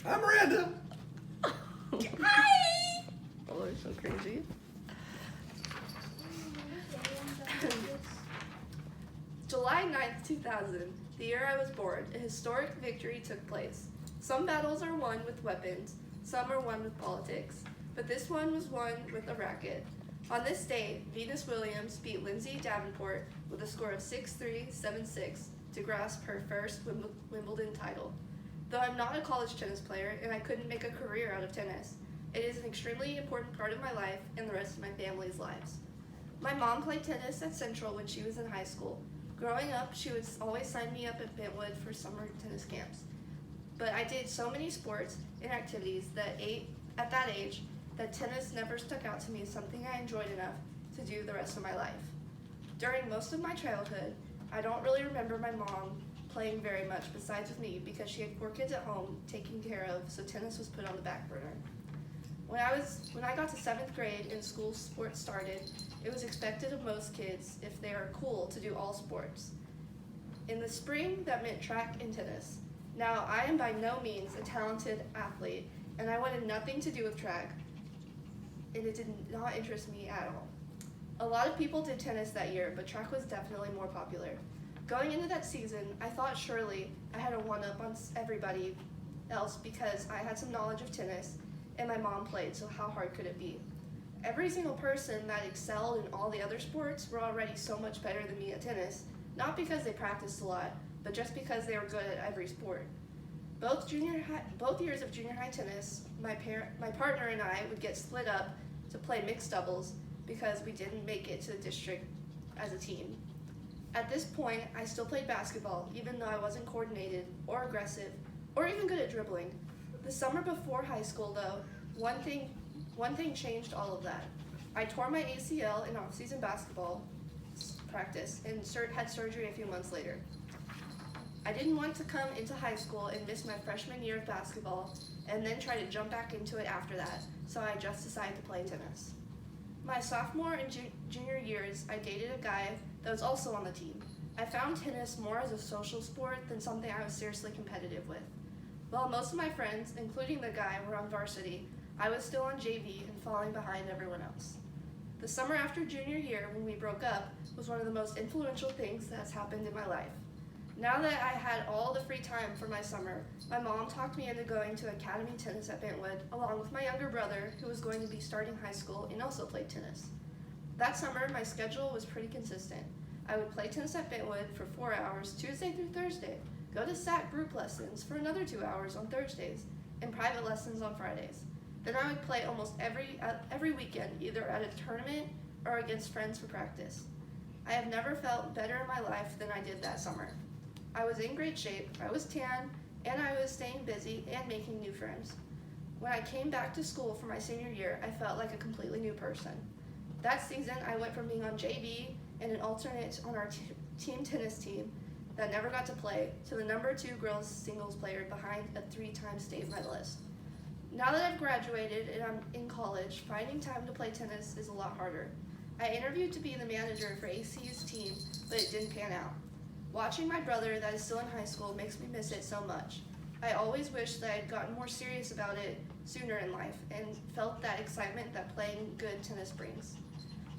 I'm Miranda. Hi! Oh, they're so crazy. July 9th, 2000, the year I was born, a historic victory took place. Some battles are won with weapons, some are won with politics, but this one was won with a racket. On this day, Venus Williams beat Lindsay Davenport with a score of 6-3, 7-6 to grasp her first Wimbledon title. Though I'm not a college tennis player and I couldn't make a career out of tennis, it is an extremely important part of my life and the rest of my family's lives. My mom played tennis at Central when she was in high school. Growing up, she would always sign me up at Bentwood for summer tennis camps. But I did so many sports and activities at that age that tennis never stuck out to me as something I enjoyed enough to do the rest of my life. During most of my childhood, I don't really remember my mom playing very much besides with me because she had 4 kids at home taken care of, so tennis was put on the back burner. When I got to 7th grade and school sports started, it was expected of most kids, if they are cool, to do all sports. In the spring, that meant track and tennis. Now, I am by no means a talented athlete, and I wanted nothing to do with track, and it did not interest me at all. A lot of people did tennis that year, but track was definitely more popular. Going into that season, I thought surely I had a one-up on everybody else because I had some knowledge of tennis, and my mom played, so how hard could it be? Every single person that excelled in all the other sports were already so much better than me at tennis, not because they practiced a lot, but just because they were good at every sport. Both years of junior high tennis, my partner and I would get split up to play mixed doubles because we didn't make it to the district as a team. At this point, I still played basketball, even though I wasn't coordinated or aggressive or even good at dribbling. The summer before high school, though, one thing changed all of that. I tore my ACL in off-season basketball practice and had surgery a few months later. I didn't want to come into high school and miss my freshman year of basketball and then try to jump back into it after that, so I just decided to play tennis. My sophomore and junior years, I dated a guy that was also on the team. I found tennis more as a social sport than something I was seriously competitive with. While most of my friends, including the guy, were on varsity, I was still on JV and falling behind everyone else. The summer after junior year, when we broke up, was one of the most influential things that has happened in my life. Now that I had all the free time for my summer, my mom talked me into going to academy tennis at Bentwood, along with my younger brother, who was going to be starting high school and also played tennis. That summer, my schedule was pretty consistent. I would play tennis at Bentwood for 4 hours, Tuesday through Thursday, go to SAC group lessons for another 2 hours on Thursdays, and private lessons on Fridays. Then I would play almost every weekend, either at a tournament or against friends for practice. I have never felt better in my life than I did that summer. I was in great shape, I was tan, and I was staying busy and making new friends. When I came back to school for my senior year, I felt like a completely new person. That season, I went from being on JV and an alternate on our team tennis team that never got to play to the number 2 girls singles player behind a 3-time state medalist. Now that I've graduated and I'm in college, finding time to play tennis is a lot harder. I interviewed to be the manager for ACU's team, but it didn't pan out. Watching my brother that is still in high school makes me miss it so much. I always wish that I had gotten more serious about it sooner in life and felt that excitement that playing good tennis brings.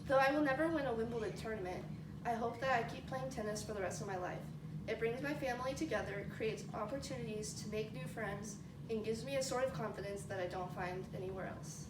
Though I will never win a Wimbledon tournament, I hope that I keep playing tennis for the rest of my life. It brings my family together, creates opportunities to make new friends, and gives me a sort of confidence that I don't find anywhere else.